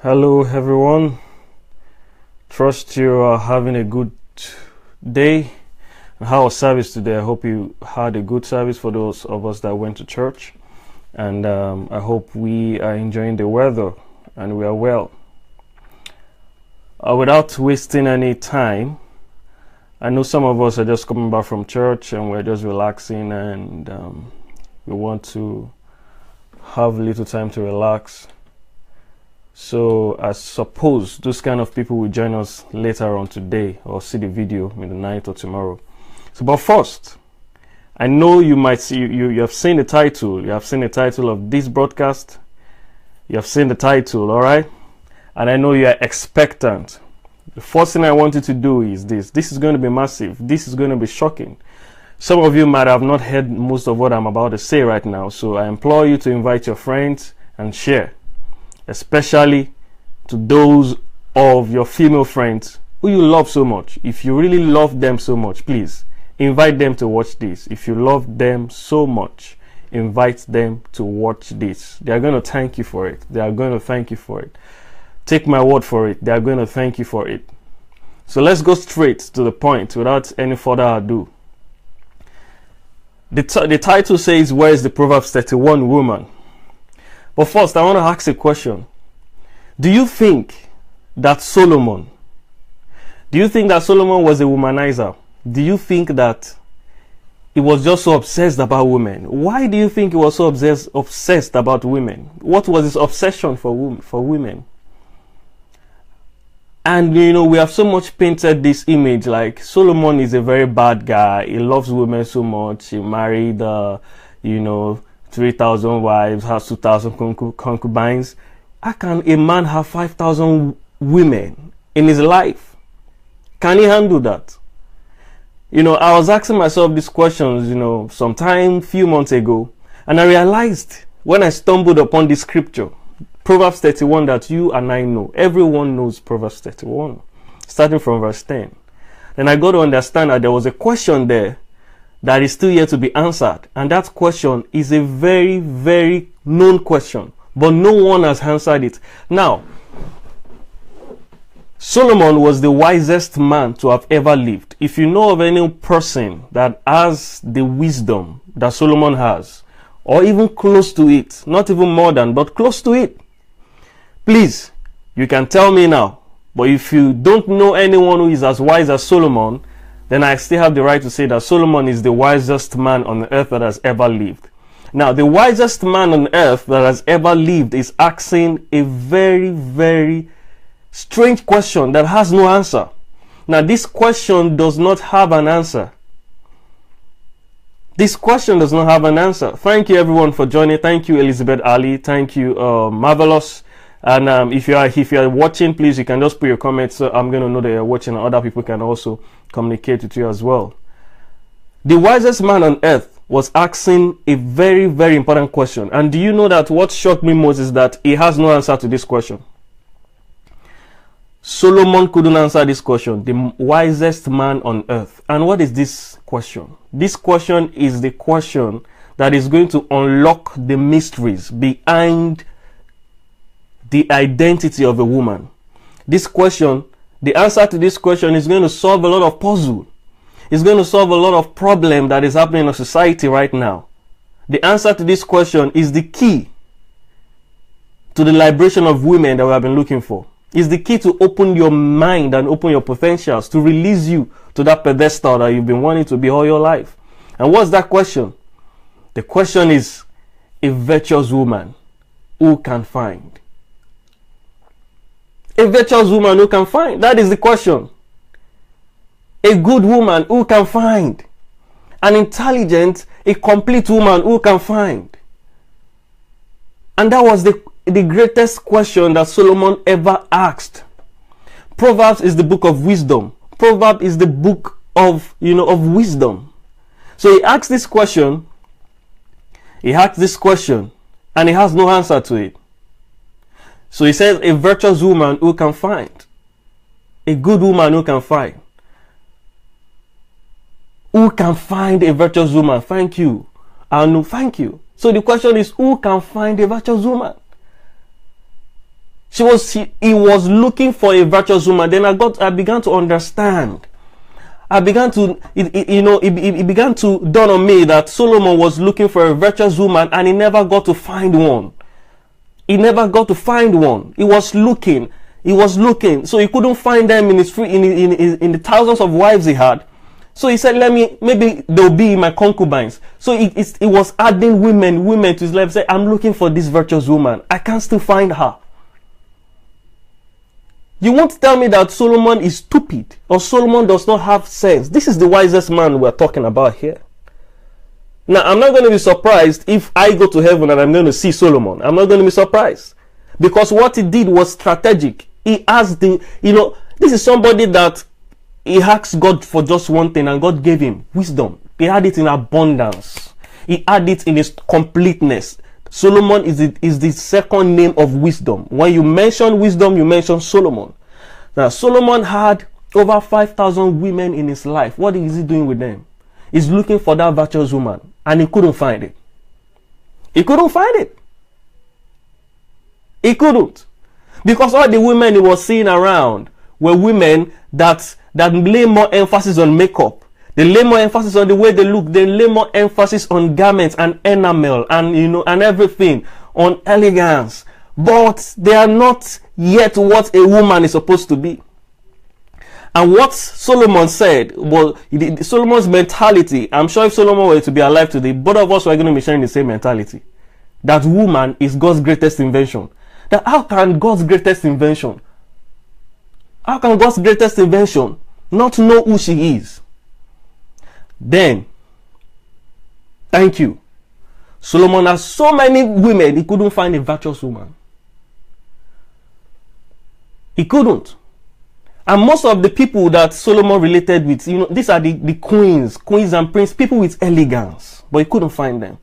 Hello, everyone. Trust you are having a good day. How was service today? I hope you had a good service for those of us that went to church. And I hope we are enjoying the weather and we are well. Without wasting any time, I know some of us are just coming back from church and we're just relaxing and we want to have little time to relax. So I suppose those kind of people will join us later on today or see the video in the night or tomorrow. So, but first, I know you might see, you have seen the title. You have seen the title of this broadcast. You have seen the title, all right? And I know you are expectant. The first thing I want you to do is this. This is going to be massive. This is going to be shocking. Some of you might have not heard most of what I'm about to say right now. So I implore you to invite your friends and share. Especially to those of your female friends who you love so much. If you really love them so much, please invite them to watch this. If you love them so much, invite them to watch this. They are going to thank you for it. They are going to thank you for it. Take my word for it. They are going to thank you for it. So let's go straight to the point without any further ado. The title says, where is the Proverbs 31 woman? But first, I want to ask a question. Do you think that Solomon was a womanizer? Do you think that he was just so obsessed about women? Why do you think he was so obsessed about women? What was his obsession for women? And we have so much painted this image like Solomon is a very bad guy. He loves women so much. He married, 3,000 wives, has 2,000 concubines. How can a man have 5,000 women in his life? Can he handle that? I was asking myself these questions, sometime few months ago, and I realized when I stumbled upon this scripture, Proverbs 31, that you and I know. Everyone knows Proverbs 31, starting from verse 10. Then I got to understand that there was a question there that is still yet to be answered. And that question is a very, very known question, but no one has answered it. Now, Solomon was the wisest man to have ever lived. If you know of any person that has the wisdom that Solomon has, or even close to it, not even more than, but close to it, please, you can tell me now. But if you don't know anyone who is as wise as Solomon, then I still have the right to say that Solomon is the wisest man on earth that has ever lived. Now, the wisest man on earth that has ever lived is asking a very, very strange question that has no answer. Now, this question does not have an answer. This question does not have an answer. Thank you, everyone, for joining. Thank you, Elizabeth Ali. Thank you, Marvelous. And if you are watching, please, you can just put your comments. So I'm going to know that you're watching, and other people can also communicate with you as well. The wisest man on earth was asking a very, very important question. And do you know that what shocked me most is that he has no answer to this question? Solomon couldn't answer this question. The wisest man on earth. And what is this question? This question is the question that is going to unlock the mysteries behind the identity of a woman. This question, the answer to this question is going to solve a lot of puzzle. It's going to solve a lot of problem that is happening in society right now. The answer to this question is the key to the liberation of women that we have been looking for. It's the key to open your mind and open your potentials, to release you to that pedestal that you've been wanting to be all your life. And what's that question? The question is, a virtuous woman who can find? A virtuous woman who can find? That is the question. A good woman who can find? An intelligent, a complete woman who can find? And that was the greatest question that Solomon ever asked. Proverbs is the book of wisdom. Proverbs is the book of wisdom. So he asked this question. And he has no answer to it. So he says, a virtuous woman who can find. A good woman who can find. Who can find a virtuous woman? Thank you. Anu, thank you. So the question is, who can find a virtuous woman? He was looking for a virtuous woman. Then I began to understand. It began to dawn on me that Solomon was looking for a virtuous woman and he never got to find one. He never got to find one. He was looking. So he couldn't find them in the thousands of wives he had. So he said, maybe they'll be my concubines. So he was adding women to his life. He said, I'm looking for this virtuous woman. I can't still find her. You won't tell me that Solomon is stupid or Solomon does not have sense. This is the wisest man we're talking about here. Now, I'm not going to be surprised if I go to heaven and I'm going to see Solomon. I'm not going to be surprised. Because what he did was strategic. He asked this is somebody that he asked God for just one thing and God gave him wisdom. He had it in abundance. He had it in its completeness. Solomon is the second name of wisdom. When you mention wisdom, you mention Solomon. Now, Solomon had over 5,000 women in his life. What is he doing with them? He's looking for that virtuous woman, and he couldn't find it. He couldn't find it. He couldn't. Because all the women he was seeing around were women that lay more emphasis on makeup. They lay more emphasis on the way they look. They lay more emphasis on garments and enamel and everything, on elegance. But they are not yet what a woman is supposed to be. And what Solomon said was Solomon's mentality. I'm sure if Solomon were to be alive today, both of us were going to be sharing the same mentality. That woman is God's greatest invention. That how can God's greatest invention not know who she is? Then, thank you. Solomon has so many women, he couldn't find a virtuous woman. He couldn't. And most of the people that Solomon related with, these are the queens and princes, people with elegance, but he couldn't find them.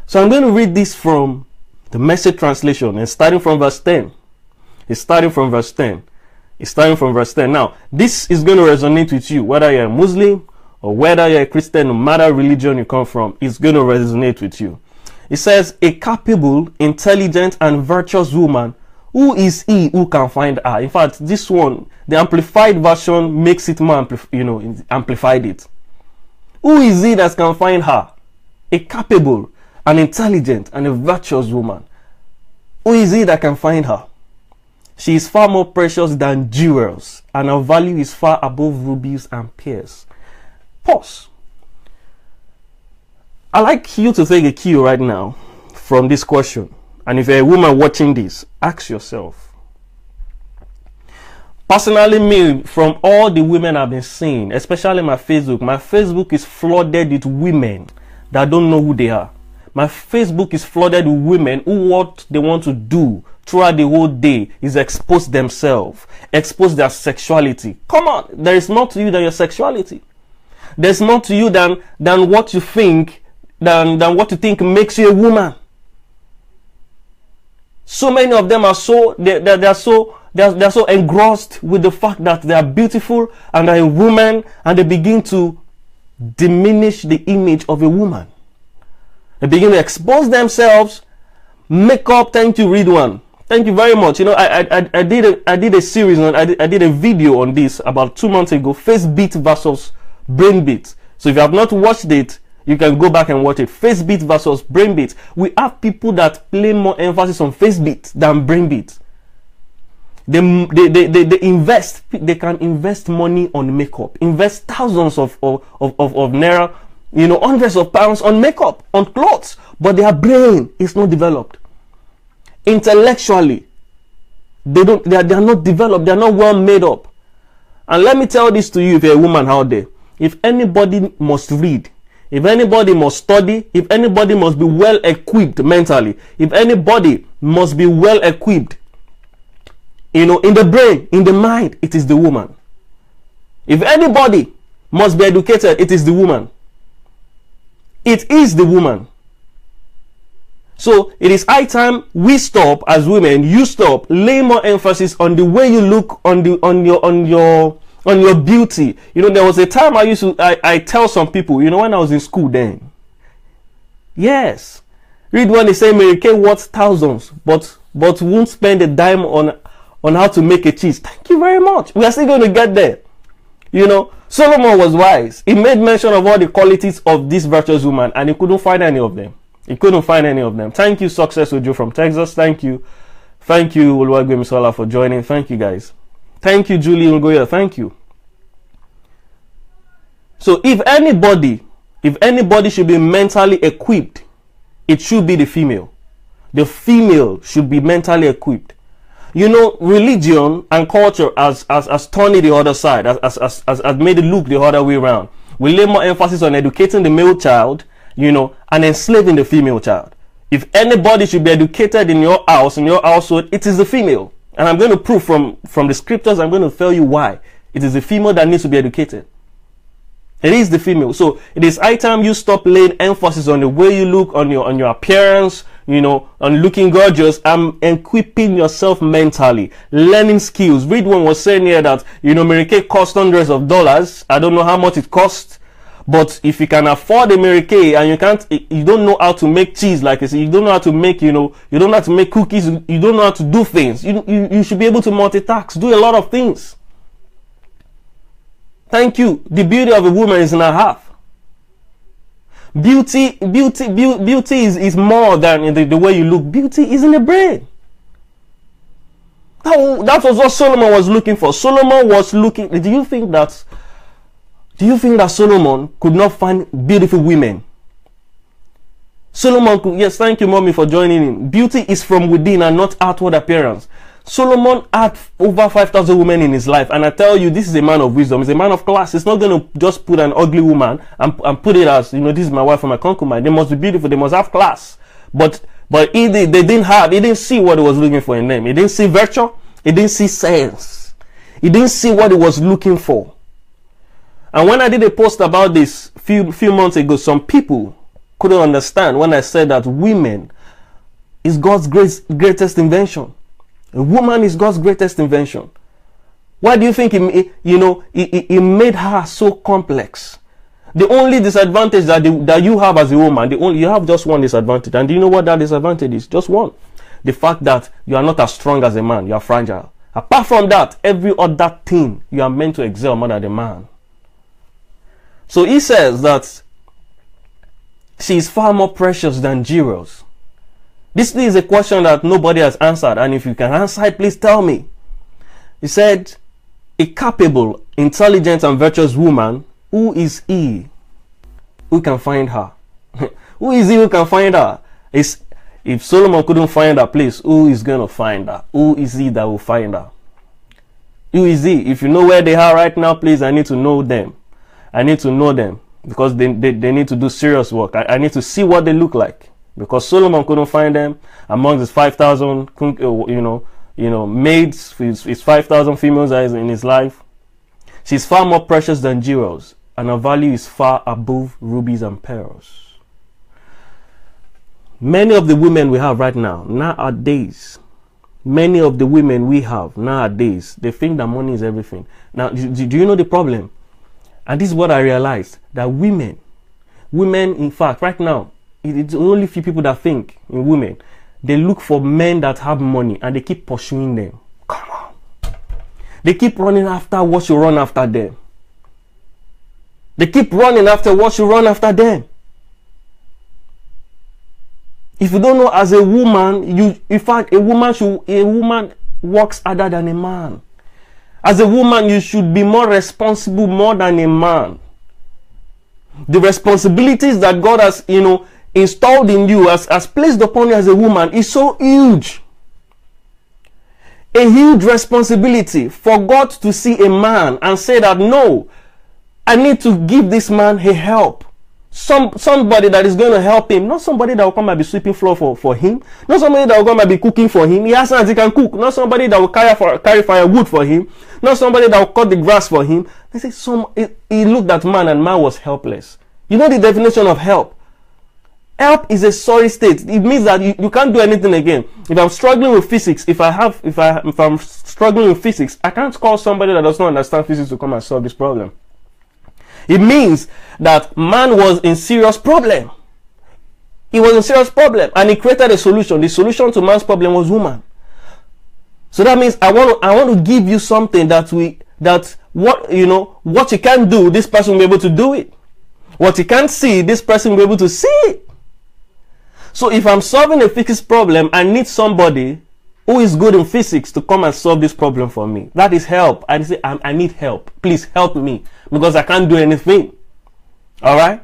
So I'm going to read this from the Message translation and starting from verse 10. It's starting from verse 10. Now, this is going to resonate with you, whether you're a Muslim or whether you're a Christian, no matter religion you come from, it's going to resonate with you. It says, a capable, intelligent, and virtuous woman, who is he who can find her? In fact, this one, the amplified version makes it more, amplified it. Who is he that can find her? A capable, an intelligent, and a virtuous woman. Who is he that can find her? She is far more precious than jewels, and her value is far above rubies and pearls. Pause. I'd like you to take a cue right now from this question. And if you're a woman watching this, ask yourself. Personally, me, from all the women I've been seeing, especially my Facebook is flooded with women that don't know who they are. My Facebook is flooded with women who what they want to do throughout the whole day is expose themselves, expose their sexuality. Come on, there is more to you than your sexuality. There's more to you than what you think, than what you think makes you a woman. So many of them are they're so engrossed with the fact that they are beautiful and are a woman, and they begin to diminish the image of a woman. They begin to expose themselves. Makeup. Thank you, read one. Thank you very much. I did a series on, I did a video on this about 2 months ago. Face beat versus brain beat. So if you have not watched it, you can go back and watch it. Face beat versus brain beat. We have people that play more emphasis on face beat than brain beat. They invest. They can invest money on makeup. Invest thousands of naira, hundreds of pounds on makeup, on clothes, but their brain is not developed. Intellectually, they are not developed. They are not well made up. And let me tell this to you, if you're a woman out there, if anybody must read, if anybody must study, if anybody must be well equipped mentally, if anybody must be well equipped, in the brain, in the mind, it is the woman. If anybody must be educated, it is the woman. It is the woman. So it is high time we stop, as women, you stop, lay more emphasis on the way you look, on your beauty. There was a time I tell some people, when I was in school then. Yes. Read when they say Mary Kay worth thousands, but but won't spend a dime on how to make a cheese. Thank you very much. We are still going to get there. You know, Solomon was wise. He made mention of all the qualities of this virtuous woman, and he couldn't find any of them. He couldn't find any of them. Thank you, Success Ojo from Texas. Thank you. Thank you, Oluwagbemisola, for joining. Thank you, guys. Thank you, Julie Ngoya. Thank you. So if anybody should be mentally equipped, it should be the female. The female should be mentally equipped. You know, religion and culture has turned it the other side, has made it look the other way around. We lay more emphasis on educating the male child, you know, and enslaving the female child. If anybody should be educated in your house, in your household, it is the female. And I'm going to prove from the scriptures, I'm going to tell you why. It is the female that needs to be educated. It is the female. So it is high time you stop laying emphasis on the way you look, on your appearance, you know, on looking gorgeous, and equipping yourself mentally, learning skills. Readwan was saying here that, you know, Mary Kay cost hundreds of dollars. I don't know how much it costs, but if you can afford a Mary Kay and you don't know how to make cheese, like I said, you don't know how to make, you know, you don't know how to make cookies, you don't know how to do things. You should be able to multitask, do a lot of things. Thank you. The beauty of a woman is in her heart. Beauty is more than in the way you look. Beauty is in the brain. That was what Solomon was looking for. Solomon was looking. Do you think that Solomon could not find beautiful women? Solomon could. Yes, thank you, mommy, for joining in. Beauty is from within and not outward appearance. Solomon had over 5,000 women in his life, and I tell you, this is a man of wisdom. He's a man of class. He's not going to just put an ugly woman and put it as, you know, this is my wife or my concubine. They must be beautiful. They must have class. But he didn't see what he was looking for in them. He didn't see virtue. He didn't see sense. He didn't see what he was looking for. And when I did a post about this few months ago, some people couldn't understand when I said that women is God's greatest invention. A woman is God's greatest invention. Why do you think he made her so complex? The only disadvantage that you have as a woman, you have just one disadvantage. And do you know what that disadvantage is? Just one. The fact that you are not as strong as a man. You are fragile. Apart from that, every other thing you are meant to excel more than a man. So he says that she is far more precious than jewels. This is a question that nobody has answered, and if you can answer it, please tell me. He said, a capable, intelligent, and virtuous woman, who is he who can find her? Who is he who can find her? If Solomon couldn't find her, please, who is going to find her? Who is he that will find her? Who is he? If you know where they are right now, please, I need to know them. I need to know them, because they need to do serious work. I need to see what they look like. Because Solomon couldn't find them among his 5,000, maids, his 5,000 females in his life. She's far more precious than jewels, and her value is far above rubies and pearls. Many of the women we have right now, nowadays, they think that money is everything. Now, do you know the problem? And this is what I realized, that women, in fact, right now, it's only few people that think in women. They look for men that have money and they keep pursuing them. Come on. They keep running after what you run after them. They keep running after what you run after them. If you don't know, as a woman, in fact, a woman works harder than a man. As a woman, you should be more responsible more than a man. The responsibilities that God has, installed in you, as placed upon you as a woman, is so huge. A huge responsibility for God to see a man and say that, no, I need to give this man a help. Somebody that is going to help him, not somebody that will come and be sweeping floor for him, not somebody that will come and be cooking for him. He has hands, he can cook. Not somebody that will carry firewood for him, not somebody that will cut the grass for him. They say he looked at man and man was helpless. You know the definition of help? Help is a sorry state. It means that you can't do anything again. If I'm struggling with physics, if I'm struggling with physics, I can't call somebody that does not understand physics to come and solve this problem. It means that man was in serious problem. He was in serious problem, and he created a solution. The solution to man's problem was woman. So that means I want to give you something what you can't do, this person will be able to do it. What you can't see, this person will be able to see it. So if I'm solving a physics problem, I need somebody who is good in physics to come and solve this problem for me. That is help. I say, I need help. Please help me, because I can't do anything. All right?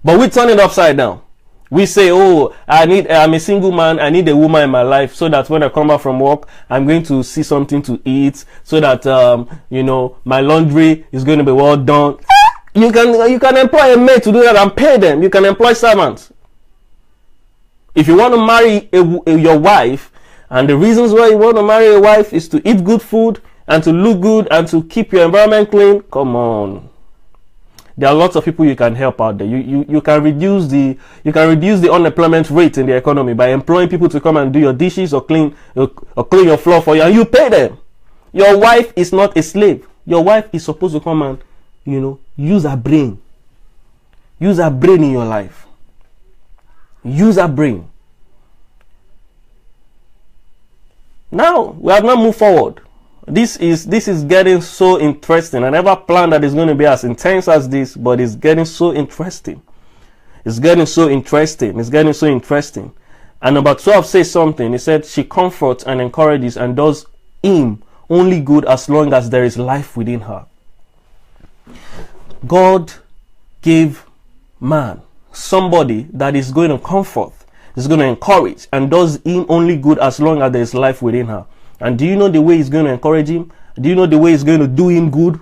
But we turn it upside down. We say, oh, I'm a single man. I need a woman in my life so that when I come back from work, I'm going to see something to eat, so that, my laundry is going to be well done. You can employ a maid to do that and pay them. You can employ servants. If you want to marry your wife, and the reasons why you want to marry a wife is to eat good food and to look good and to keep your environment clean, come on. There are lots of people you can help out there. You can reduce the unemployment rate in the economy by employing people to come and do your dishes or clean your floor for you, and you pay them. Your wife is not a slave. Your wife is supposed to come and use her brain. Use her brain in your life. Use her brain. Now we have not moved forward. This is getting so interesting. I never planned that it's going to be as intense as this, but it's getting so interesting. It's getting so interesting. It's getting so interesting. And number 12 says something. It said, she comforts and encourages and does him only good as long as there is life within her. God gave man somebody that is going to comfort, is going to encourage, and does him only good as long as there is life within her. And do you know the way he's going to encourage him? Do you know the way he's going to do him good?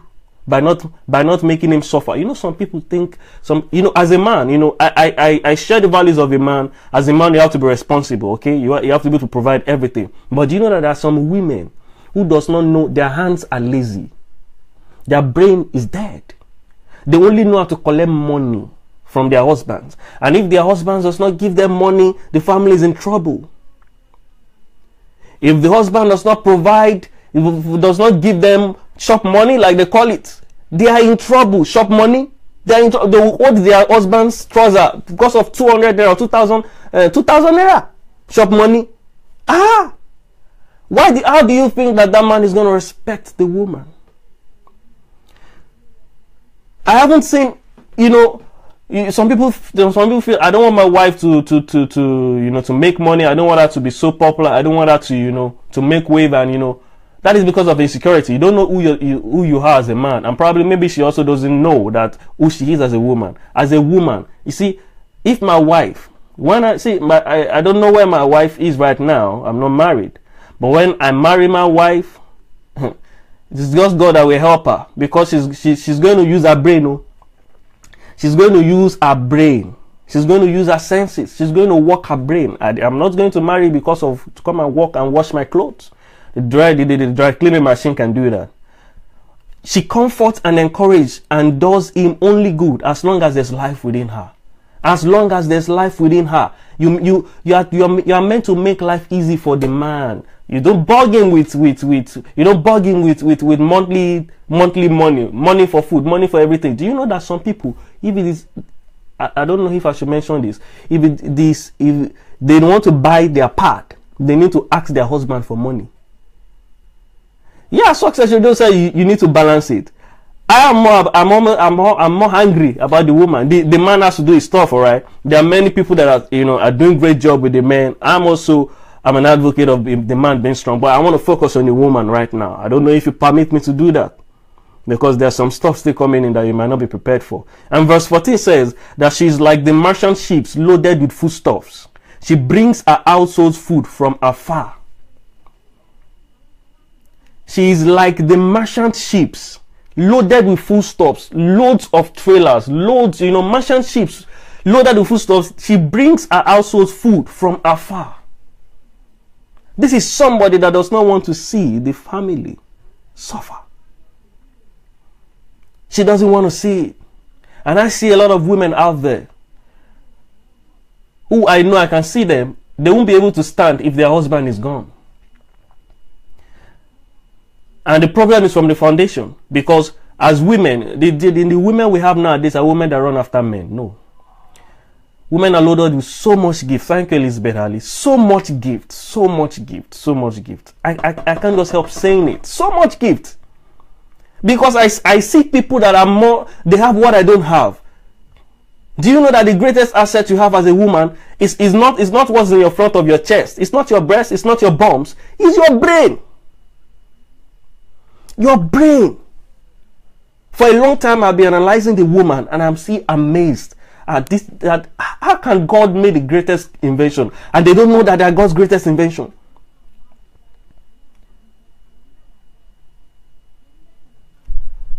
By not making him suffer. Some people think, as a man, I share the values of a man. As a man, you have to be responsible, okay? You have to be able to provide everything. But do you know that there are some women who does not know, their hands are lazy. Their brain is dead. They only know how to collect money from their husbands. And if their husbands does not give them money, the family is in trouble. If the husband does not provide, if does not give them shop money, like they call it, they are in trouble. Shop money, they are in trouble. They will hold their husband's trouser because of 200 naira, 2000 naira. Shop money. How do you think that man is going to respect the woman? I haven't seen, some people feel, I don't want my wife to make money. I don't want her to be so popular. I don't want her to make wave, and that is because of insecurity. You don't know who you are as a man, and probably maybe she also doesn't know that who she is as a woman. As a woman, you see, if my wife, I don't know where my wife is right now. I'm not married, but when I marry my wife, it's just God that will help her, because she's going to use her brain. She's going to use her brain. She's going to use her senses. She's going to work her brain. I'm not going to marry because to come and work and wash my clothes. The dry cleaning machine can do that. She comforts and encourages and does him only good as long as there's life within her. As long as there's life within her, you are meant to make life easy for the man. You don't bug him with monthly money for food, money for everything. Do you know that some people, if it is, I don't know if I should mention this, if they don't want to buy their pad, they need to ask their husband for money. Yeah, success, you don't say you need to balance it. I'm more angry about the woman. The man has to do his stuff, all right. There are many people that are doing great job with the man. I'm an advocate of the man being strong, but I want to focus on the woman right now. I don't know if you permit me to do that, because there's some stuff still coming in that you might not be prepared for. And verse 14 says that she's like the merchant ships loaded with foodstuffs. She brings her household food from afar. She is like the merchant ships loaded with foodstuffs, loads of trailers, loads, merchant ships loaded with foodstuffs. She brings her household food from afar. This is somebody that does not want to see the family suffer. She doesn't want to see it. And I see a lot of women out there who I know, I can see them, they won't be able to stand if their husband is gone. And the problem is from the foundation, because as women, the women we have nowadays are women that run after men. No. Women are loaded with so much gift. Thank you, Elizabeth Ali. So much gift, so much gift, so much gift. I can't just help saying it. So much gift. Because I see people that are more, they have what I don't have. Do you know that the greatest asset you have as a woman is not what's in your front of your chest? It's not your breast, it's not your bums, it's your brain. Your brain. For a long time I've been analyzing the woman and I'm still amazed at this, that how can God make the greatest invention and they don't know that they are God's greatest invention?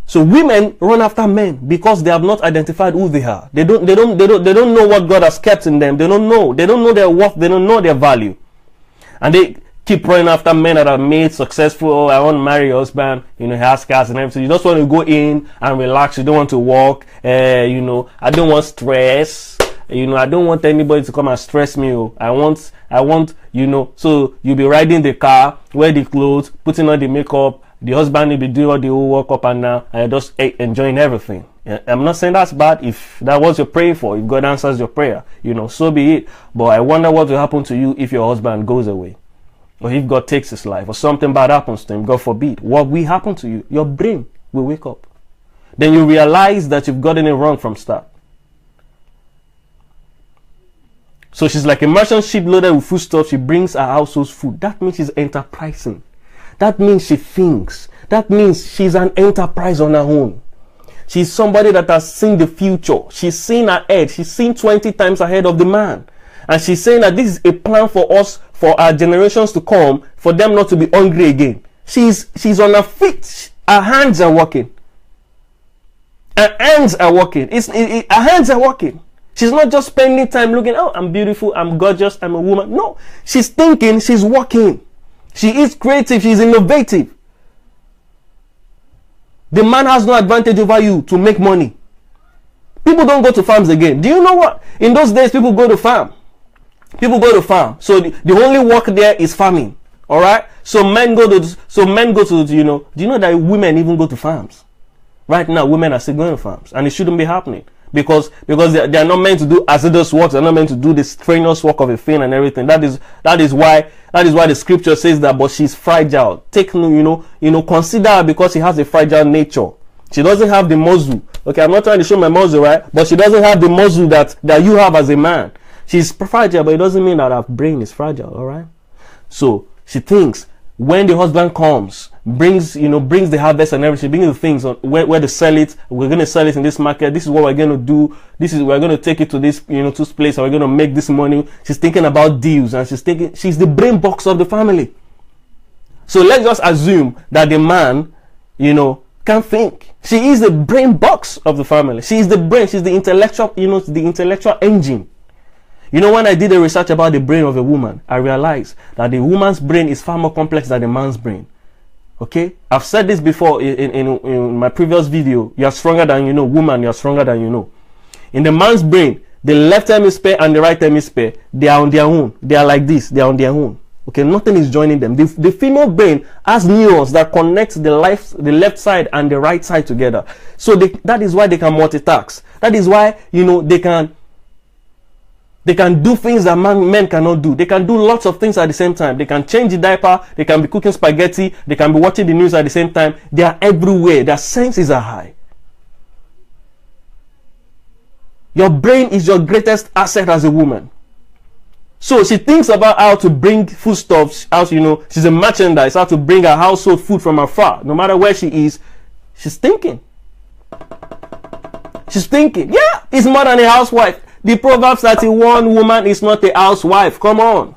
So women run after men because they have not identified who they are. They don't know what God has kept in them. They don't know their worth, they don't know their value. And they keep running after men that are made successful. Oh, I want to marry a husband, he has cars and everything. You just want to go in and relax. You don't want to walk. I don't want stress. I don't want anybody to come and stress me. I want, so you'll be riding the car, wear the clothes, putting on the makeup. The husband will be doing all the whole work up and down, and you're just enjoying everything. I'm not saying that's bad. If that was you're praying for, if God answers your prayer, so be it. But I wonder what will happen to you if your husband goes away, or if God takes his life, or something bad happens to him, God forbid. What will happen to you? Your brain will wake up. Then you realize that you've gotten it wrong from start. So she's like a merchant ship loaded with foodstuffs. She brings her household's food. That means she's enterprising. That means she thinks. That means she's an enterprise on her own. She's somebody that has seen the future. She's seen ahead. She's seen 20 times ahead of the man. And she's saying that this is a plan for us, for our generations to come, for them not to be hungry again. She's on her feet. Her hands are working. Her hands are working. Her hands are working. She's not just spending time looking, oh, I'm beautiful, I'm gorgeous, I'm a woman. No, she's thinking, she's working. She is creative, she's innovative. The man has no advantage over you to make money. People don't go to farms again. Do you know what? In those days, people go to farm. People go to farm. So the only work there is farming. All right? So men go to, do you know that women even go to farms? Right now, women are still going to farms. And it shouldn't be happening. Because they are not meant to do hazardous work. They're not meant to do the strenuous work of a thing and everything. That is why the scripture says that. But she's fragile. Consider her because she has a fragile nature. She doesn't have the muscle. Okay, I'm not trying to show my muscle, right? But she doesn't have the muscle that you have as a man. She's fragile, but it doesn't mean that her brain is fragile. All right. So she thinks when the husband comes, brings the harvest and everything, brings the things where to sell it. We're going to sell it in this market. This is what we're going to do. We're going to take it to this, to this place, and we're going to make this money. She's thinking about deals, and she's the brain box of the family. So let's just assume that the man, can think. She is the brain box of the family. She is the brain. She's the intellectual, the intellectual engine. When I did a research about the brain of a woman, I realized that the woman's brain is far more complex than the man's brain. Okay? I've said this before in my previous video. You are stronger than you know. Woman, you are stronger than you know. In the man's brain, the left hemisphere and the right hemisphere, they are on their own. They are like this. They are on their own. Okay? Nothing is joining them. The female brain has neurons that connect the left side and the right side together. So that is why they can multitask. That is why, they can do things that men cannot do. They can do lots of things at the same time. They can change the diaper. They can be cooking spaghetti. They can be watching the news at the same time. They are everywhere. Their senses are high. Your brain is your greatest asset as a woman. So she thinks about how to bring foodstuffs out. She's a merchandise. How to bring her household food from afar. No matter where she is, she's thinking. She's thinking. Yeah, it's more than a housewife. The Proverbs 31 woman is not a housewife. Come on.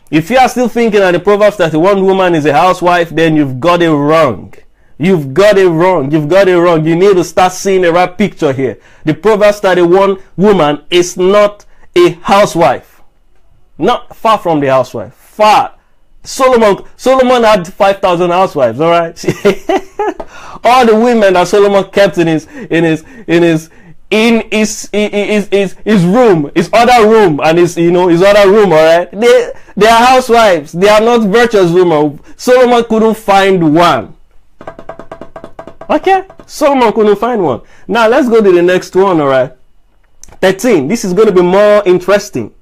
If you are still thinking that the Proverbs 31 woman is a housewife, then you've got it wrong. You've got it wrong. You've got it wrong. You need to start seeing the right picture here. The Proverbs 31 woman is not a housewife. Not far from the housewife. Far. Solomon had 5,000 housewives, all right? All the women that Solomon kept in his room, his other room, and his other room, all right? They are housewives. They are not virtuous women. Solomon couldn't find one. Okay? Solomon couldn't find one. Now let's go to the next one, all right? 13. This is going to be more interesting.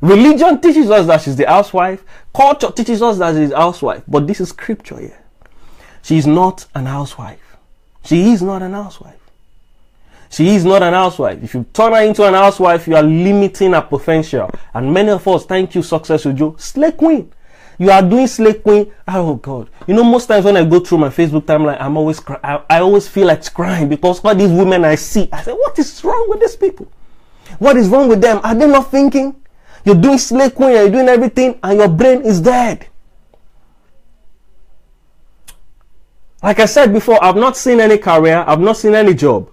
Religion teaches us that she's the housewife. Culture teaches us that she's a housewife. But this is scripture here. She's not an housewife. She is not an housewife. She is not an housewife. If you turn her into an housewife, you are limiting her potential. And many of us, thank you, Success Joe, slay queen. You are doing slay queen. Oh God. You know, most times when I go through my Facebook timeline, I'm always I always feel like crying because all these women I see, I say, what is wrong with these people? What is wrong with them? Are they not thinking? You're doing slay queen, you're doing everything, and your brain is dead. Like I said before, I've not seen any career, I've not seen any job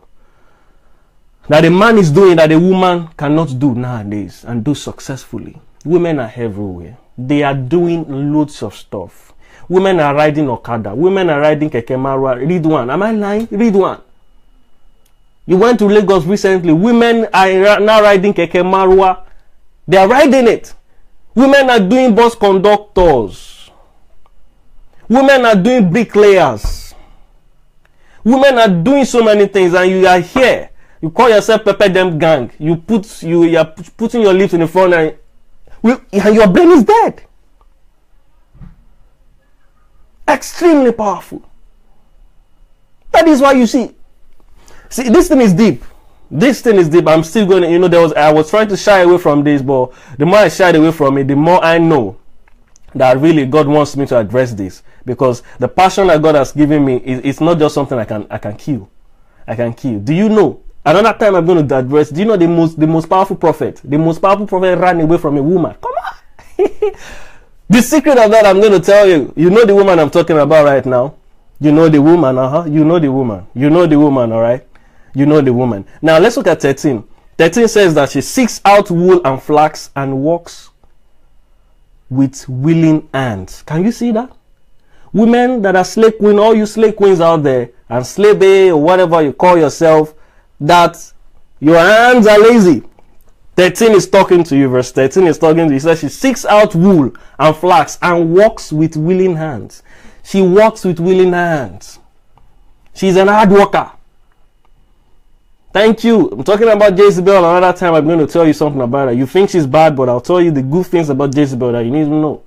that a man is doing that a woman cannot do nowadays and do successfully. Women are everywhere. They are doing loads of stuff. Women are riding Okada. Women are riding Keke Marwa. Read one. Am I lying? Read one. You went to Lagos recently. Women are now riding Keke Marwa. They are riding it. Women are doing bus conductors. Women are doing bricklayers. Women are doing so many things, and you are here. You call yourself Pepper Dem Gang. You are putting your lips in the front, and your brain is dead. Extremely powerful. That is why you see, this thing is deep. This thing is deep. I'm still going to, you know, I was trying to shy away from this, but the more I shied away from it, the more I know that really God wants me to address this, because the passion that God has given me it's not just something I can kill. I can kill. Do you know? Another time I'm going to address. Do you know the most powerful prophet? The most powerful prophet ran away from a woman. Come on. The secret of that I'm going to tell you. You know the woman I'm talking about right now. You know the woman. You know the woman. You know the woman. All right. You know the woman. Now let's look at 13. 13 says that she seeks out wool and flax and walks with willing hands. Can you see that? Women that are slave queen, all you slave queens out there, and slave bay or whatever you call yourself, that your hands are lazy. 13 is talking to you. Verse 13 is talking to you. He says she seeks out wool and flax and walks with willing hands. She walks with willing hands. She's an hard worker. Thank you. I'm talking about Jezebel. Another time I'm going to tell you something about her. You think she's bad, but I'll tell you the good things about Jezebel that you need to know.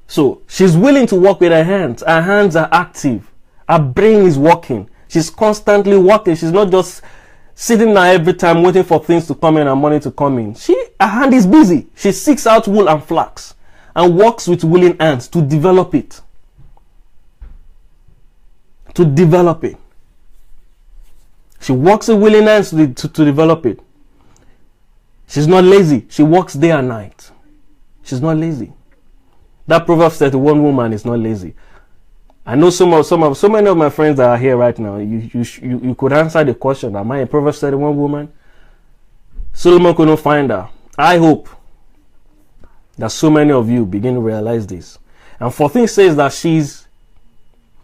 So she's willing to work with her hands. Her hands are active. Her brain is working. She's constantly working. She's not just sitting there every time waiting for things to come in and money to come in. Her hand is busy. She seeks out wool and flax and works with willing hands to develop it. To develop it. She works with willing hands to develop it. She's not lazy. She works day and night. She's not lazy. That Proverbs 31 woman is not lazy. I know so many of my friends that are here right now. You could answer the question, am I a Proverbs 31 woman? Solomon couldn't find her. I hope that so many of you begin to realize this. And 14 says that she's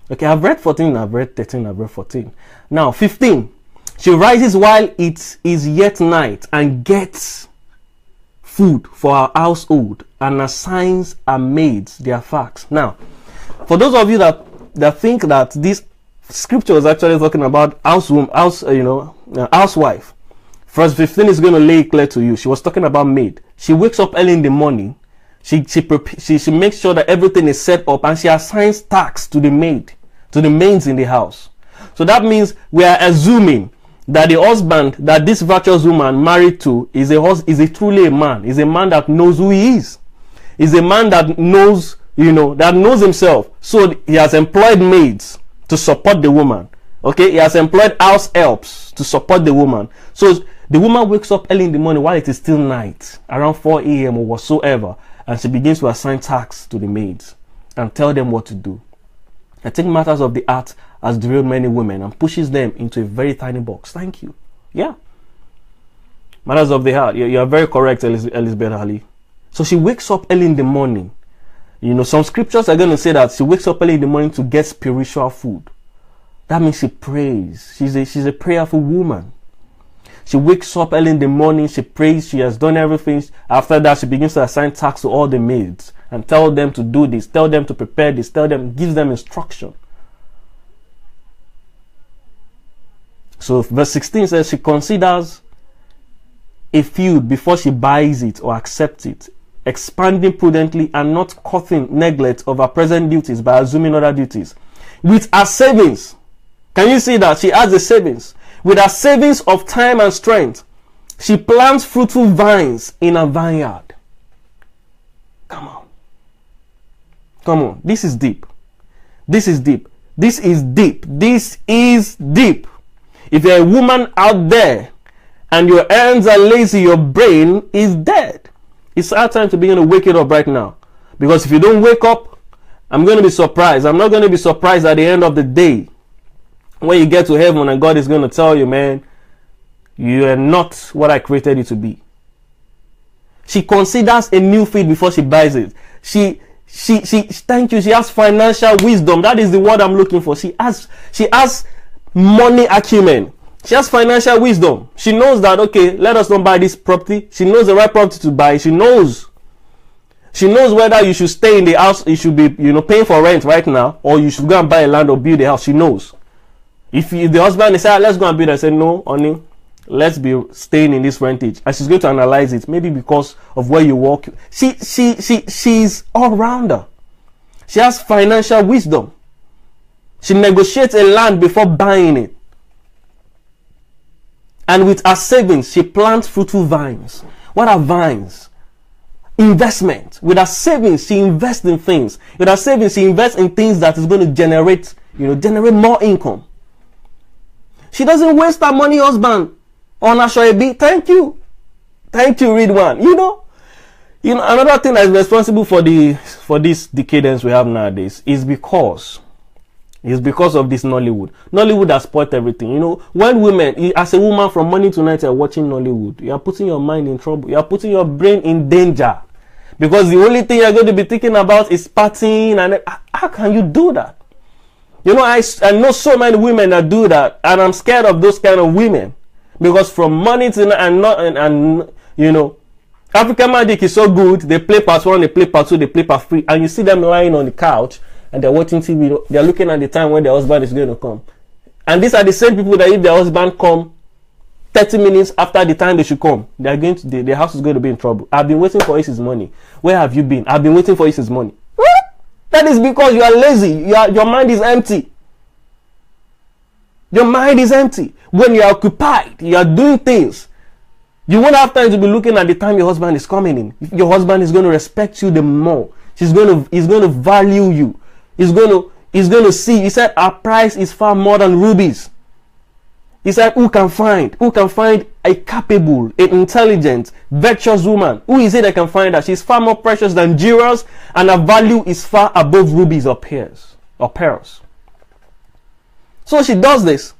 okay. I've read 14, I've read 13, I've read 14. Now 15. She rises while it is yet night and gets food for her household and assigns her maids their facts. Now, for those of you that think that this scripture is actually talking about housewife, verse 15 is going to lay it clear to you. She was talking about maid. She wakes up early in the morning. She makes sure that everything is set up, and she assigns tasks to the maids in the house. So that means we are assuming that the husband that this virtuous woman married to is truly a man. Is a man that knows who he is. Is a man that knows, that knows himself. So he has employed maids to support the woman. Okay, he has employed house helps to support the woman. So the woman wakes up early in the morning while it is still night, around 4 a.m. or whatsoever, and she begins to assign tasks to the maids and tell them what to do. I think matters of the heart has derailed many women and pushes them into a very tiny box. Thank you. Yeah. Matters of the heart. You are very correct, Elizabeth Ali. So she wakes up early in the morning. Some scriptures are going to say that she wakes up early in the morning to get spiritual food. That means she prays. She's a prayerful woman. She wakes up early in the morning. She prays. She has done everything. After that, she begins to assign tasks to all the maids and tell them to do this, tell them to prepare this, gives them instruction. So verse 16 says she considers a field before she buys it or accepts it, expanding prudently and not causing neglect of her present duties by assuming other duties. With her savings, can you see that? She has the savings. With her savings of time and strength, she plants fruitful vines in a vineyard. Come on. Come on. This is deep. This is deep. This is deep. This is deep. If you're a woman out there and your hands are lazy, your brain is dead. It's our time to begin to wake it up right now. Because if you don't wake up, I'm going to be surprised. I'm not going to be surprised at the end of the day when you get to heaven and God is going to tell you, man, you are not what I created you to be. She considers a new field before she buys it. Thank you. She has financial wisdom. That is the word I'm looking for. She has money acumen. She has financial wisdom. She knows that, okay, let us not buy this property. She knows the right property to buy. She knows whether you should stay in the house, you should be, paying for rent right now, or you should go and buy a land or build a house. She knows. If the husband is saying, let's go and build, I say, no, honey, let's be staying in this rentage. And she's going to analyze it, maybe because of where you work. She's all-rounder. She has financial wisdom. She negotiates a land before buying it. And with her savings, she plants fruitful vines. What are vines? Investment. With her savings, she invests in things. With her savings, she invests in things that is going to generate more income. She doesn't waste her money, husband, on Ashoebi. Thank you. Thank you, read one. Another thing that is responsible for this decadence we have nowadays is because of this Nollywood. Nollywood has spoiled everything. When women, as a woman from morning to night, are watching Nollywood, you are putting your mind in trouble. You are putting your brain in danger. Because the only thing you're going to be thinking about is partying. And how can you do that? I know so many women that do that. And I'm scared of those kind of women. Because from morning to night, African Magic is so good. They play part 1, they play part 2, they play part 3. And you see them lying on the couch. And they're watching TV, they're looking at the time when their husband is going to come. And these are the same people that if their husband come 30 minutes after the time they should come, their house is going to be in trouble. I've been waiting for his money. Where have you been? I've been waiting for his money. That is because you are lazy. Your mind is empty. Your mind is empty. When you are occupied, you are doing things. You won't have time to be looking at the time your husband is coming in. Your husband is going to respect you the more. He's going to value you. He's going to see. He said, our price is far more than rubies. He said, who can find a capable, an intelligent, virtuous woman? Who is it that can find her? She's far more precious than jewels, and her value is far above rubies or pearls. So she does this.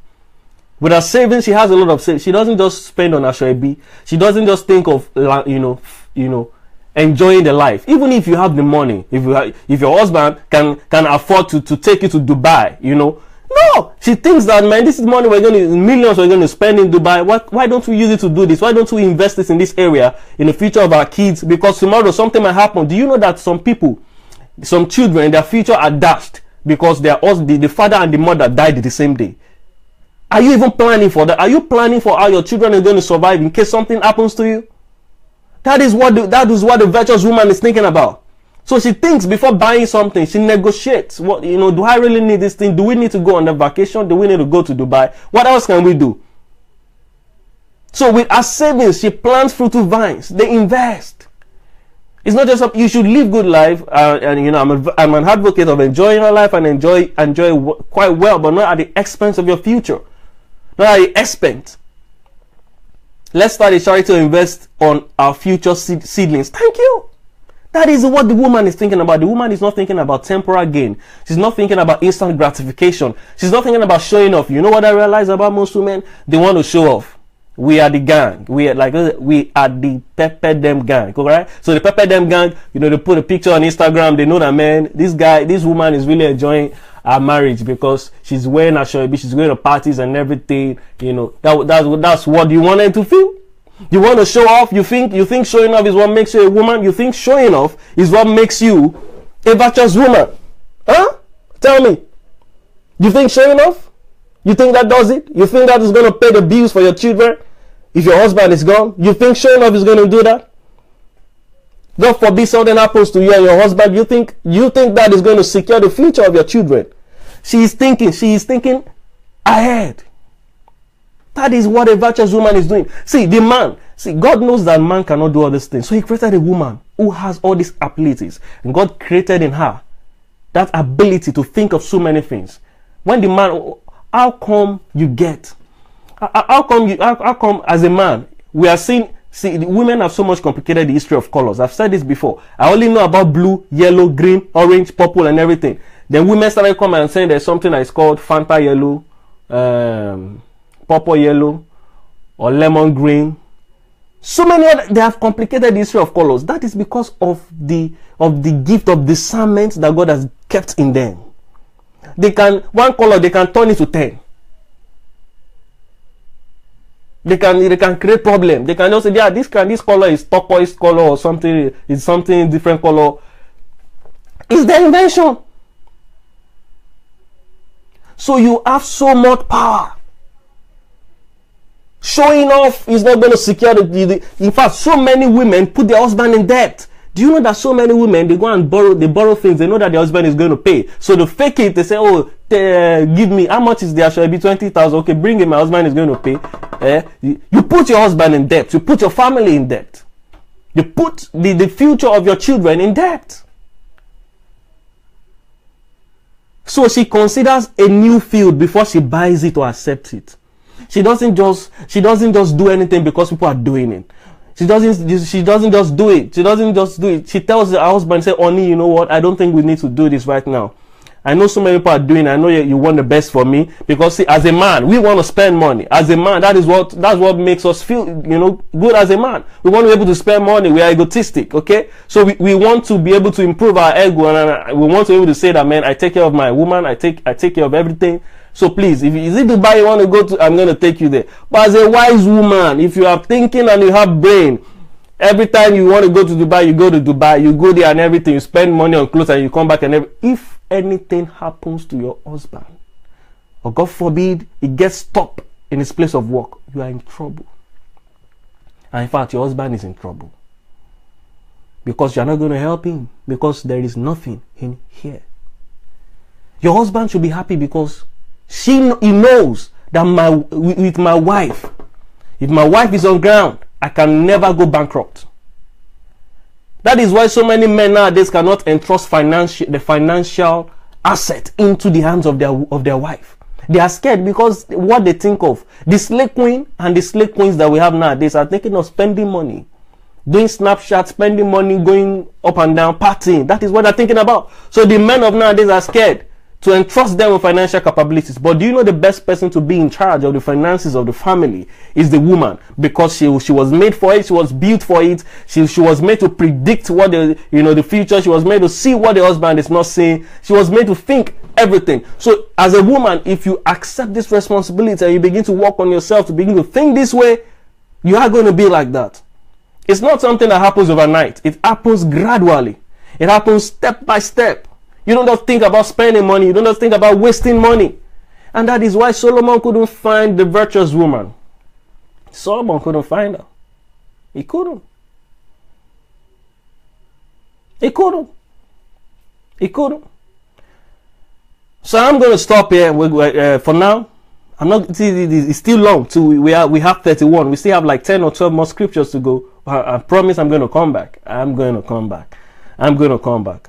With her savings, she has a lot of savings. She doesn't just spend on her Shoebi. She doesn't just think of, enjoying the life. Even if you have the money, if your husband can afford to take you to Dubai, no, she thinks that, man, this is money millions we're going to spend in Dubai. Why don't we use it to do this? Why don't we invest this in this area in the future of our kids? Because tomorrow something might happen. Do you know that some children, their future are dashed because the father and the mother died the same day? Are you even planning for that? Are you planning for how your children are going to survive in case something happens to you? That is what the virtuous woman is thinking about. So she thinks before buying something, she negotiates. Do I really need this thing? Do we need to go on a vacation? Do we need to go to Dubai? What else can we do? So with her savings, she plants fruitful vines. They invest. It's not just you should live good life. I'm an advocate of enjoying your life and enjoy quite well, but not at the expense of your future. Not at the expense. Let's start a charity to invest on our future seedlings. Thank you. That is what the woman is thinking about. The woman is not thinking about temporal gain. She's not thinking about instant gratification. She's not thinking about showing off. You know what I realize about most women? They want to show off. We are the gang. We are the Pepper Them gang. Right? So the Pepper Them gang, they put a picture on Instagram. They know that, man, this woman is really enjoying our marriage because she's wearing a shoebi, she's going to parties and everything. That's what you want them to feel. You want to show off. You think showing off is what makes you a woman. You think showing off is what makes you a virtuous woman. Huh? Tell me. You think showing off You think that does it? You think that is going to pay the bills for your children if your husband is gone? You think showing off is going to do that? God forbid something happens to you and your husband. You think that is going to secure the future of your children? She is thinking ahead. That is what a virtuous woman is doing. See, God knows that man cannot do all these things. So he created a woman who has all these abilities. And God created in her that ability to think of so many things. When the man, how come as a man, we are seeing, the women have so much complicated the history of colors. I've said this before. I only know about blue, yellow, green, orange, purple, and everything. Then women started coming and saying there's something that is called Fanta yellow, purple yellow, or lemon green. So many other, they have complicated the history of colors. That is because of the gift of discernment that God has kept in them. One color they can turn into 10. They can create problem. They can just say, yeah, this color is turquoise color or something. It's something different color. It's their invention. So you have so much power. Showing off is not going to secure in fact, so many women put their husband in debt. Do you know that so many women, they go and borrow things, they know that their husband is going to pay. So they fake it, they say, oh, give me, how much is there? Should it be 20,000? Okay, bring it, my husband is going to pay. You put your husband in debt. You put your family in debt. You put the future of your children in debt. So she considers a new field before she buys it or accepts it. She doesn't just do anything because people are doing it. She doesn't just do it. She tells her husband, say, Oni, you know what? I don't think we need to do this right now. I know so many people are doing it. I know you want the best for me. Because see, as a man, we want to spend money. As a man, that's what makes us feel, good as a man. We want to be able to spend money. We are egotistic, okay? So we want to be able to improve our ego, and we want to be able to say that, man, I take care of my woman. I take care of everything. So please, is it Dubai you want to go to, I'm going to take you there. But as a wise woman, if you are thinking and you have brain, every time you want to go to Dubai, you go to Dubai, you go there and everything, you spend money on clothes and you come back and if anything happens to your husband, or God forbid, he gets stopped in his place of work, you are in trouble. And in fact, your husband is in trouble. Because you are not going to help him, because there is nothing in here. Your husband should be happy because he knows that with my wife, if my wife is on ground, I can never go bankrupt. That is why so many men nowadays cannot entrust the financial asset into the hands of their wife. They are scared because what they think of. The slave queen and the slave queens that we have nowadays are thinking of spending money, doing Snapchat, spending money, going up and down, partying. That is what they're thinking about. So the men of nowadays are scared to entrust them with financial capabilities. But do you know the best person to be in charge of the finances of the family is the woman? Because she was made for it, she was built for it, she was made to predict what the future, she was made to see what the husband is not seeing, she was made to think everything. So as a woman, if you accept this responsibility and you begin to work on yourself, to begin to think this way, you are going to be like that. It's not something that happens overnight. It happens gradually. It happens step by step. You don't just think about spending money. You don't just think about wasting money. And that is why Solomon couldn't find the virtuous woman. Solomon couldn't find her. He couldn't. He couldn't. He couldn't. So I'm going to stop here for now. I'm not. It's still long. We have 31. We still have like 10 or 12 more scriptures to go. I promise I'm going to come back. I'm going to come back.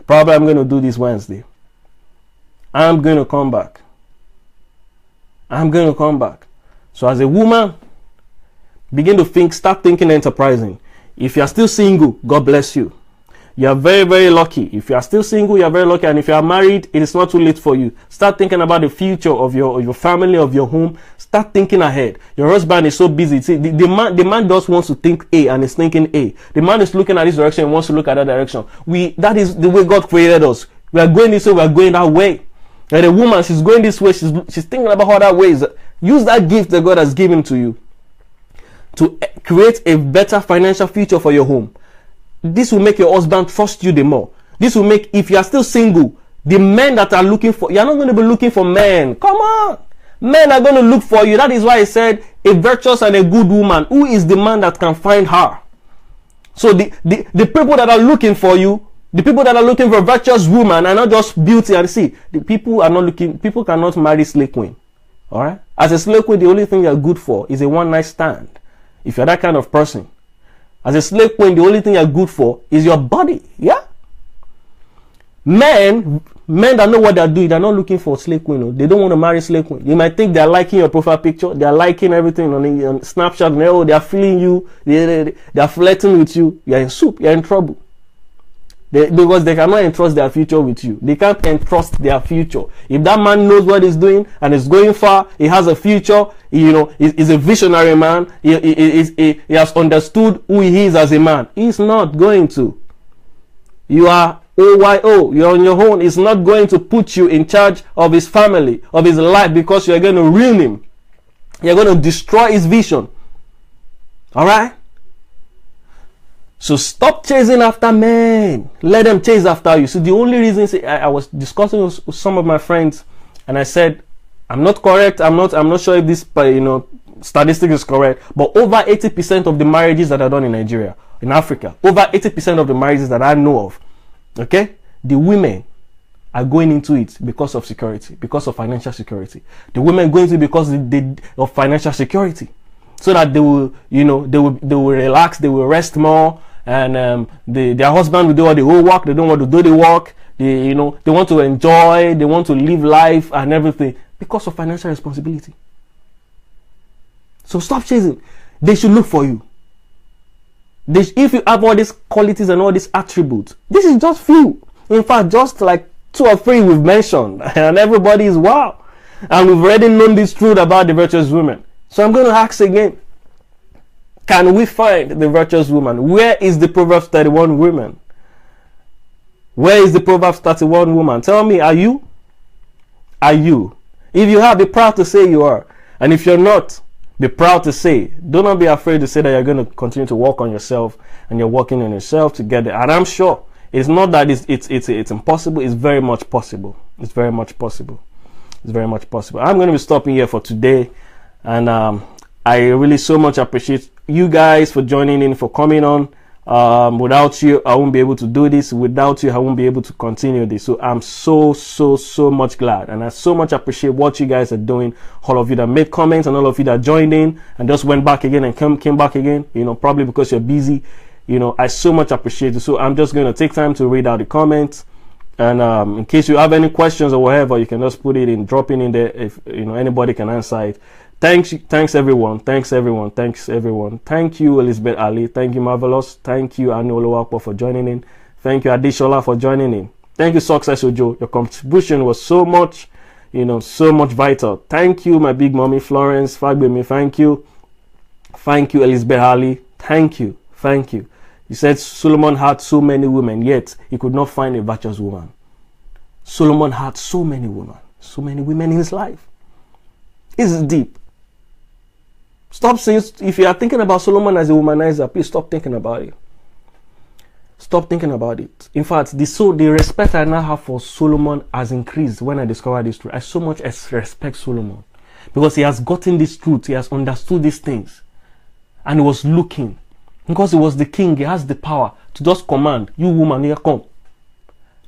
Probably I'm going to do this Wednesday. I'm going to come back. So as a woman, begin to start thinking enterprising. If you are still single, God bless you. You are very, very lucky. If you are still single, you are very lucky. And if you are married, it is not too late for you. Start thinking about the future of your family, of your home. Start thinking ahead. Your husband is so busy. See, the man just wants to think A and is thinking A. The man is looking at this direction and wants to look at that direction. That is the way God created us. We are going this way, we are going that way. And the woman, she's going this way, she's thinking about how that way is. Use that gift that God has given to you to create a better financial future for your home. This will make your husband trust you the more. This will make, if you are still single, the men that are looking for, you're not going to be looking for men. Come on. Men are going to look for you. That is why I said a virtuous and a good woman. Who is the man that can find her? So the people that are looking for you, the people that are looking for a virtuous woman are not just beauty. And see, the people are not looking, people cannot marry slave queen. All right? As a slave queen, the only thing you're good for is a one-night stand. If you're that kind of person. As a slave queen, the only thing you're good for is your body. Yeah? Men that know what they're doing, they're not looking for slave queen. No. They don't want to marry slave queen. You might think they're liking your profile picture, they're liking everything on Snapchat, and oh, they're feeling you, they're flirting with you. You're in soup, you're in trouble. Because they cannot entrust their future with you. They can't entrust their future. If that man knows what he's doing and is going far, he has a future, he's a visionary man, he has understood who he is as a man. He's not going to. You are OYO, you're on your own. He's not going to put you in charge of his family, of his life, because you're going to ruin him. You're going to destroy his vision. Alright? So stop chasing after men. Let them chase after you. So the only reason, I was discussing with some of my friends, and I said, I'm not correct. I'm not sure if this statistic is correct, but over 80% of the marriages that are done in Nigeria, in Africa, over 80% of the marriages that I know of, okay, the women are going into it because of security, because of financial security. The women go into it because of financial security, so that they will, they will relax, they will rest more, and their husband will do all the whole work. They don't want to do the work. They want to enjoy, they want to live life and everything because of financial responsibility. So stop chasing. They should look for you. If you have all these qualities and all these attributes, this is just few. In fact, just like 2 or 3 we've mentioned, and everybody is wow. And we've already known this truth about the virtuous women. So I'm going to ask again, can we find the virtuous woman? Where is the Proverbs 31 woman? Where is the Proverbs 31 woman? Tell me, are you? Are you? If you are, be proud to say you are. And if you're not, be proud to say. Do not be afraid to say that you're going to continue to work on yourself, and you're working on yourself to get there. And I'm sure it's not that it's impossible. It's very much possible. It's very much possible. It's very much possible. I'm going to be stopping here for today. And I really so much appreciate you guys for joining in, for coming on. Without you, I won't be able to do this. Without you, I won't be able to continue this. So I'm so much glad, and I so much appreciate what you guys are doing. All of you that made comments, and all of you that joined in and just went back again and came back again, probably because you're busy. I so much appreciate it. So I'm just going to take time to read out the comments, and in case you have any questions or whatever, you can just put it in, drop it in there. If anybody can answer it. Thanks everyone. Thank you, Elizabeth Ali. Thank you, Marvelous. Thank you, Anu Oluwapo, for joining in. Thank you, Adishola, for joining in. Thank you, Success Ojo. Your contribution was so much, so much vital. Thank you, my big mommy, Florence Fagbemi. Thank you, Elizabeth Ali. Thank you. You said Solomon had so many women, yet he could not find a virtuous woman. Solomon had so many women in his life. This is deep. Stop saying, if you are thinking about Solomon as a womanizer, please stop thinking about it. Stop thinking about it. In fact, the respect I now have for Solomon has increased when I discovered this truth. I so much respect Solomon because he has gotten this truth. He has understood these things, and he was looking, because he was the king. He has the power to just command, you woman, here come.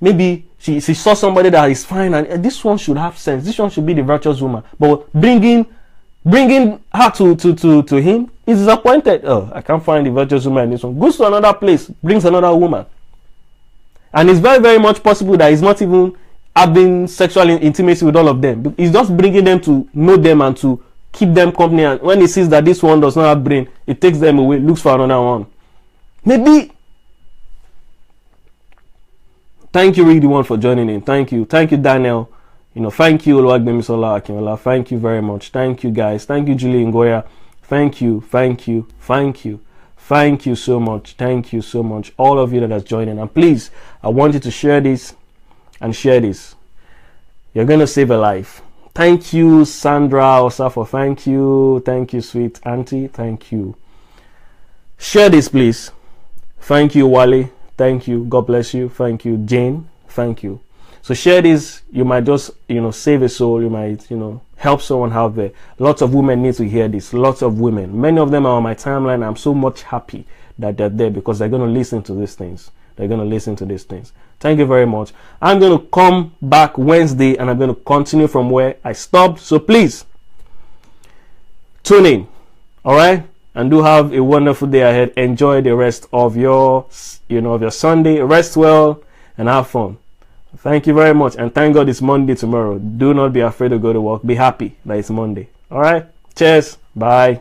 Maybe she saw somebody that is fine, and this one should have sense. This one should be the virtuous woman. But bringing her to him, he's disappointed. Oh, I can't find the virtuous woman in this one. Goes to another place, brings another woman. And it's very, very much possible that he's not even having sexual intimacy with all of them. He's just bringing them to know them and to keep them company. And when he sees that this one does not have brain, he takes them away, looks for another one. Maybe. Thank you, Ricky One, for joining in. Thank you, Daniel. Thank you, Oluwagbemisola Akinola. Thank you very much. Thank you, guys. Thank you, Julie Ngoya. Thank you so much. Thank you so much, all of you that are joining. And please, I want you to share this and share this. You're gonna save a life. Thank you, Sandra Osafo. Thank you, sweet auntie. Thank you. Share this, please. Thank you, Wale. Thank you. God bless you. Thank you, Jane. Thank you. So share this. You might just, save a soul. You might, help someone out there. Lots of women need to hear this. Lots of women. Many of them are on my timeline. I'm so much happy that they're there because they're going to listen to these things. They're going to listen to these things. Thank you very much. I'm going to come back Wednesday and I'm going to continue from where I stopped. So please tune in. All right. And do have a wonderful day ahead. Enjoy the rest of your, of your Sunday. Rest well and have fun. Thank you very much. And thank God it's Monday tomorrow. Do not be afraid to go to work. Be happy that it's Monday. All right. Cheers. Bye.